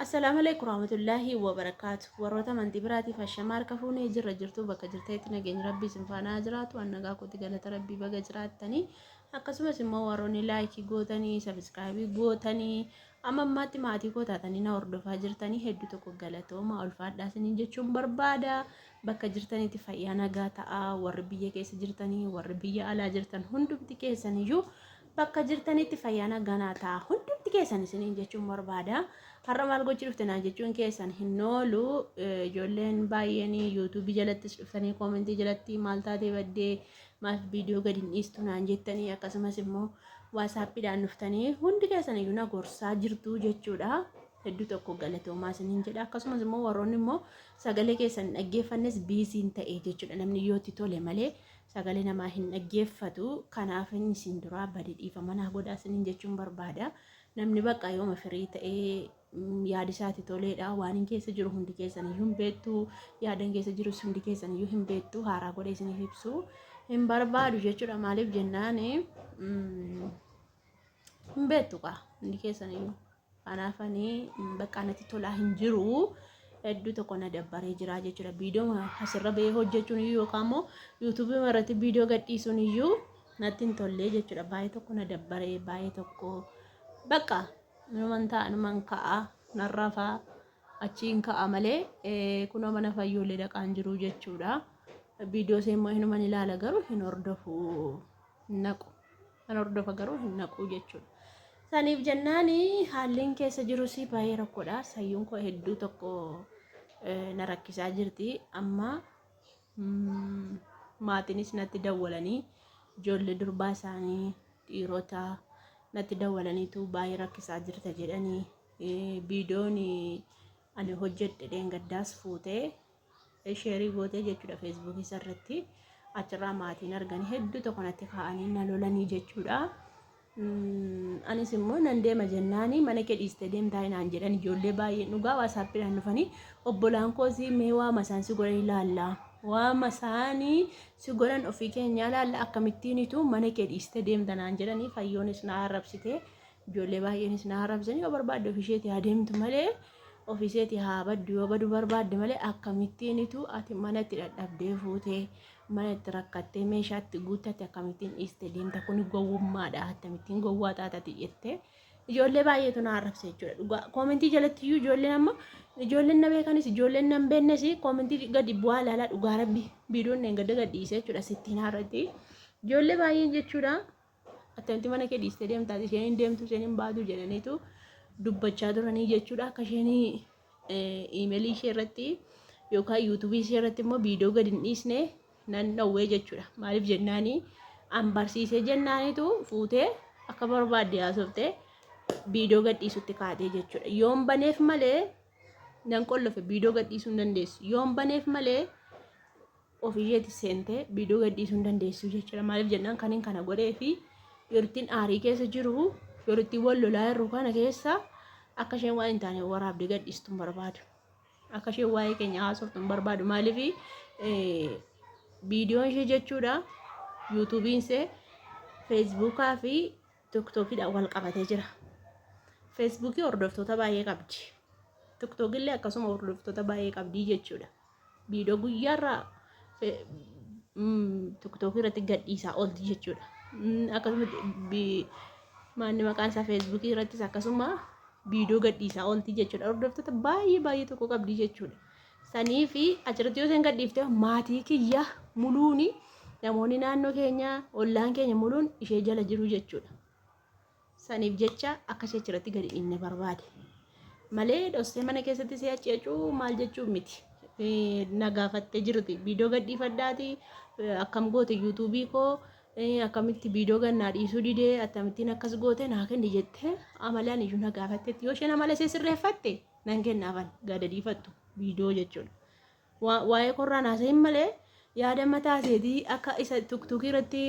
Assalamu alaikum warahmatullahi wabarakatuh. Warroota amantii biraatiif hashama harka fuunee jirtu bakka jirteetti nageenya rabbii isin faana jiraatu annagaa kooti galata rabbii baga jiraattanii akkasumas immoo warroonni laayikii gootanii sabiskaayibii gootanii amma ammaatti maatii koo taatanii na hordofaa jirtanii hedduu tokko galatooma ulfaadhaa isiniin jechuun barbaada. Bakka jirtanitti fayyaa nagaa ta'aa warri biyya keessa jirtanii warri biyya alaa jirtan hundumti keessaniyyuu bakka jirtanitti fayyaa nagaa ta'aa hundumti keessan isiniin jechuun barbaada. Har'a maal gochuu dhuftan jechuun keessan hin oolu ijoolleen baay'een yuutuubii jalattis dhuftanii koomentii jalatti maal taatee baddee maal viidiyoo gadi hin dhiistu naan jettanii akkasumas immoo waasaappiidhaan dhuftanii hundi keessan iyyuu na gorsaa jirtu jechuudha. Hedduu tokko galatoomaa isiniin jedha akkasumas immoo warroonni immoo sagalee keessan hin dhaggeeffannes biisiin ta'e jechuudha. Namni yoo itti tole malee sagalee namaa hin dhaggeeffatu kanaaf inni isin duraa badii dhiifama naa godhaa isiniin jechuun barbaada. Namni bakka yooma firii ta'ee yaada isaati toleedha waan hin keessa jiru hundi keessan iyyuu hin beektu yaadan keessa jirus hundi keessan iyyuu hin beektu haaraa godhee isiniif ibsu hin barbaadu jechuudha. Maaliif jennaan hin beektu qaa hundi keessan iyyuu kanaafanii bakka natti tolaa hin jiru hedduu tokko na dabbaree jira jechuudha. Viidiyoo asirra bahee hojjechuun iyyuu yookaan immoo yuutuubii irratti viidiyoo gadhiisuun iyyuu natti hin tollee jechuudha. Baay'ee tokko na dabbaree baay'ee tokko bakka numan ta'a numan ka'a narrafaa achiin ka'a malee kunoo mana fayyoolee dhaqaan jiru jechuudha. Viidiyoo immoo hinuman ilaala garuu hin hordofu hin naqu kan hordofa garuu hin naqu jechuudha. Saniif jennaan haalliin keessa jirus baay'ee rakkoodha. Sayyuun koo hedduu tokko na rakkisaa jirti amma maatiinis natti dawwalanii ijoollee durbaa isaanii dhiirota natti dawwalaniitu baay'ee rakkisaa jirta jedhanii viidiyoon ani hojjedhe dheengaddaas fuutee sheerii gootee jechuudha feesbuukii irratti achirraa maatiin arganii hedduu tokko natti kaa'anii na lolanii jechuudha. Anis immoo nan deema jennaanii mana kee dhiistee deemtaa naan jedhan ijoollee baay'een dhugaa waasaappiidhaan dhufanii obbolaan koosii mee waama isaan si godhan ilaallaa waama isaanii si godhan ofii keenya ilaalla akkamittiinitu mana kee dhiistee deemta naan jedhanii fayyoonis na arrabsite ijoollee baay'eenis na arrabsanii yoo barbaadde ofisheetii haa deemtu malee ofisheetii haa baddu yoo baduu barbaadde malee akkamittiinitu ati manatti dadhabdee fuutee manatti rakkattee meeshaatti guuttatte akkamittiin dhiistee deemta kun gowwummaadha akkamittiin gowwaa taatati jettee ijoollee baay'eetu na arrabse jechuudha. Dhugaa koomentii jalatti iyyuu ijoolleen amma ijoolleen na beekanis ijoolleen na hin beeknes koomentii gadi bu'aa ilaalaa dhugaa rabbi viidiyoon gadi gadhiise jechuudha sittiin haarratti ijoollee baay'een jechuudha. Akkamitti mana kee dhiistee deemtaa isheen hin deemtu isheen hin baatu jedhaniitu dubbachaa turanii jechuudha. Akka isheen iimeelii ishee irratti yookaan yuutuubii ishee irratti immoo viidiyoo gadi hin dhiisne nan dhowwee jechuudha. Maaliif jennaanii an barsiisee jennaaniitu fuutee akka barbaadde haasoftee viidiyoo gadhiisutti kaatee jechuudha. Yoon baneef malee nan qollofe viidiyoo gadhiisuu hin dandeessu. Yoon baneef malee ofisheetti seentee viidiyoo gadhiisuu hin dandeessu jechuudha. Maaliif jennaan kaniin kana godhee fi yorittiin aarii keessa jiru yorittiin wal lolaa jirru kana keessa akka isheen waan hin taane waraabdee gadhiistu hin barbaadu. Akka isheen waa'ee keenya haasoftu hin barbaadu. Maaliif viidiyoon ishee jechuudha yuutuubiin ishee feesbuukaa fi tiktookiidhaan wal qabatee jira. Feesbuukii hordoftoota baay'ee qabdi. Tiktookillee akkasuma hordoftoota baay'ee qabdi jechuudha. Viidiyoo guyyaarraa tiktookii irratti gadhiisaa oolti jechuudha. Akkasuma maanni maqaan isaa feesbuukii irrattis akkasuma viidiyoo gadhiisaa oolti jechuudha. Hordoftoota baay'ee tokko qabdi jechuudha. Sanii fi achirratti yoo isheen gadhiifte maatii kiyya muluuni namoonni naannoo keenya ollaan keenya muluun ishee jala jiru jechuudha. Saniif jecha akka ishee achirratti gadi dhiifne barbaade malee dhossee mana keessatti si aceecuu maal jechuun miti. Na gaafattee jirti viidiyoo gadhiifadhaati akkam goote yuutuubii koo akkamitti viidiyoo gannaa dhiisuu didee akkamittiin akkas goote naa kenni jettee amalaan iyyuu na gaafatteetti yoo isheen amala ishee sirreeffatte nan kennaafan gada dhiifattu viidiyoo jechuudha. Waa'ee korraa naasa'in malee yaada mataa isheetii akka isa tiktookii irratti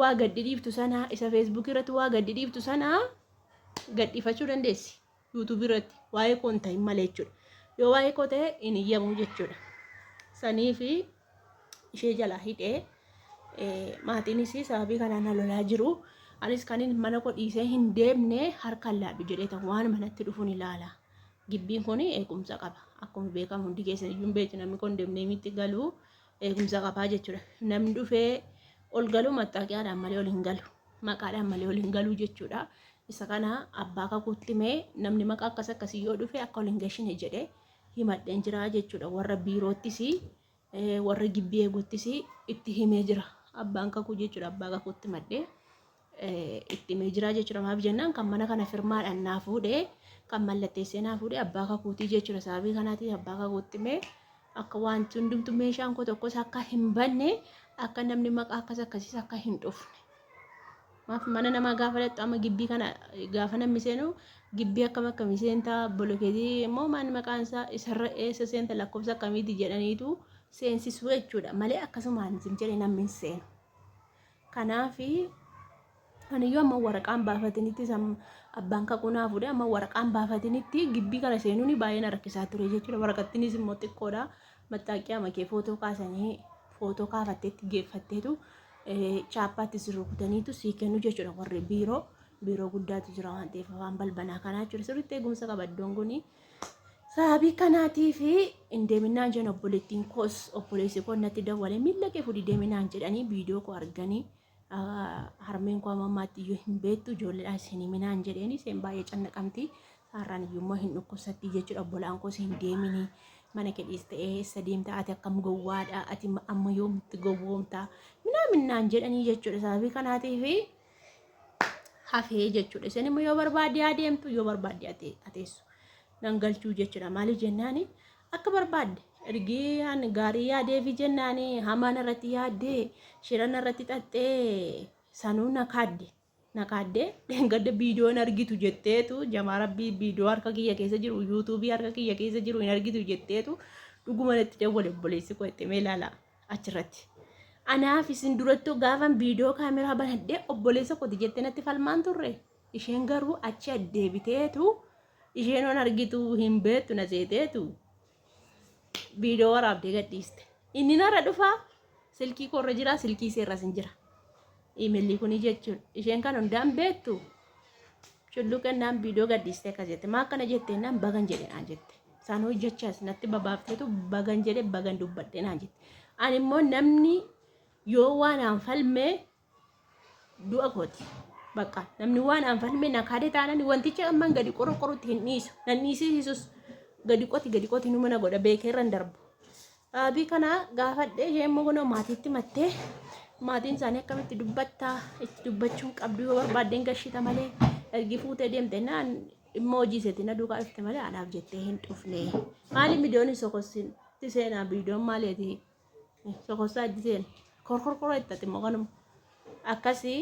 waa gaddi dhiiftu sana isa feesbuukii irratti waa gaddi dhiiftu sana gadhiifachuu dandeessi yuutuubii irratti waa'ee koo hin ta'in malee jechuudha. Yoo waa'ee koo ta'e hin iyyamu jechuudha. Sanii fi ishee jalaa hidhee maatiinis sababii kanaan na lolaa jiru. Anis kanin mana koo dhiisee hin deemne harkaan laadhu jedhee waan manatti dhufuun ilaala. Gibbiin kun eegumsa qaba. Akkuma beekamu hundi keessan iyyuu beektu namni kondominiyeemitti galu eegumsa qabaa jechuudha. Namni dhufee ol galu mattaaqiyaadhaan malee ol hin galu. Maqaadhaan malee ol hin galu jechuudha. Isa kana abbaa kakuutti mee namni maqaa akkas akkasii yoo dhufe akka ol hin gashine jedhee himadheen jira jechuudha. Warra biiroottis warra gibbii eeguuttis itti himee jira. Abbaan kakuu jechuudha. Abbaa kakuutti maddee itti himee jira jechuudha. Maaf jennaan kan mana kana firmaadhaan naa fuudhee kan mallatteessee naa fuudhee abbaa kakuutii jechuudha. Sababii kanaatiif abbaa kakuutti mee akka wanti hundumtuu meeshaan koo tokkos akka hin banne akka namni maqaa akkas akkasiis akka hin dhufne. Maaf mana namaa gaafa dhattu amma gibbii kana gaafa namni seenu gibbii akkam akkamii seentaa bolokeetii immoo maal maqaan isaa isarra eessa seenta lakkoofsa akkamiiti jedhaniitu seensisuu jechuudha. Malee akkasumaan isin jedhee namni hin seenu. Kanaafi aniyyuu amma waraqaan baafatinitti abbaan kakuu naa fuudhee amma waraqaan baafatinitti gibbii kana seenuun baay'ee na rakkisaa ture jechuudha. Waraqattinis immoo xiqqoodha. Mattaaqiyaa makee footoo kaasanii footoo kaafatteetti geeffatteetu chaappaatti si rukutaniitu sii kennu jechuudha. Warri biiroo guddaatu jira waan ta'eef waan balbanaa kanaa jechuudha. Sirriitti eegumsa qaba iddoon kuni. Sababii kanaatiif hin deeminaan jedhan obboleettiin koos obboleessi koo natti dawwalee miila kee fudhi deeminaan jedhanii viidiyoo koo arganii harmeen koo ammaatti iyyuu hin beektu ijoolleedhaan isin himinaan jedheeni seen baay'ee cannaqamti. Saarraan iyyuu immoo hin dhukkubsatti jechuudha. Obbolaan koos hin deemini mana kedhiis ta'ee eessa deemta ati akkam gowwaadha ati amma yoomitti gowwoomta minaan jedhanii jechuudha. Sababii kanaatiif hafee jechuudha. Isin immoo yoo barbaadde adeemtu yoo barbaadde ateessu nan galchuu jechuudha. Maaliif jennaani akka barbaadde ergi gaarii yaadeefi jennaani hamaan irratti yaaddee shiran irratti xaxxee sanuu nakaaddee gadda viidiyoon argitu jetteetu jamaa rabbii viidiyoo harka kiyya keessa jiru yuutuubii harka kiyya keessa jiru hin argitu jetteetu dhuguma natti dawwale obboleessi koo itti mee ilaala achirratti. Anaaf isin duratti gaafan viidiyoo kaameraa banadhee obboleessa kooti jettee natti falmaan turre. Isheen garuu achi addeebiteetu isheen waan argitu hin beektu na seeteetu viidiyoo waraabdee gadhiiste. Inni narra dhufaa silkii korra jira silkii seerras hin jira. Imeelli kuni jechuudha. Isheen kan hundaan beektu shulluqannaan viidiyoo gadhiiste akkas jette. Maa akkana jettee naan bagan jedhe naan jette. Isaan hojjechaas natti babaafteetu bagan jedhe bagan dubbadhe naan jette. Ani immoo namni yoo waan aan falmee du'a kooti. Bakka namni waan aan falmee na kaadee taanani wanticha amman gadi qorqorutti hin dhiisu. Nan dhiisisus gadi qooti nu mana godha beekee irra hin darbu. Sababii kana gaafadhee isheen immoo kunoo maatiitti mattee maatiin isaanii akkamitti dubbattaa itti dubbachuun qabdu yoo barbaaddeen gashita malee ergi fuutee deemte naan immoo hojii isheetti na duukaa dhufte malee anaaf jettee hin dhufne. Maali viidiyoon sokossitti seenaa viidiyoon maaliiti sokossaa itti seena korkorkoroo ittati immoo kanuma akkasii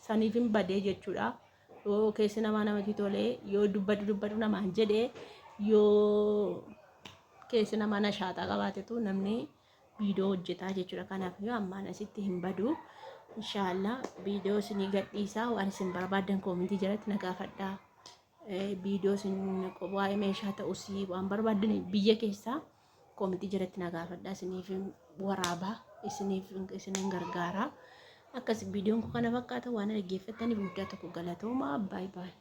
saniif hin badee jechuudha. Yoo keessi namaa namatti tolee yoo dubbatu namaan jedhee yoo keessi namaa nashaataa qabaatetu namni viidiyoo hojjetaa jechuudha. Kanaaf yoo ammaan asitti hin badu inshaallah viidiyoo isinii gadhiisaa waan isin barbaadan koomentii jalatti na gaafadhaa. Viidiyoo isin waa'ee meeshaa ta'us waan barbaadan biyya keessaa koomentii jalatti na gaafadhaa. Isiniif waraabaa isiniin gargaaraa. Akkas viidiyoon kun kana fakkaata waan dhaggeeffattaniif guddaa tokko galatooma. Baay baay.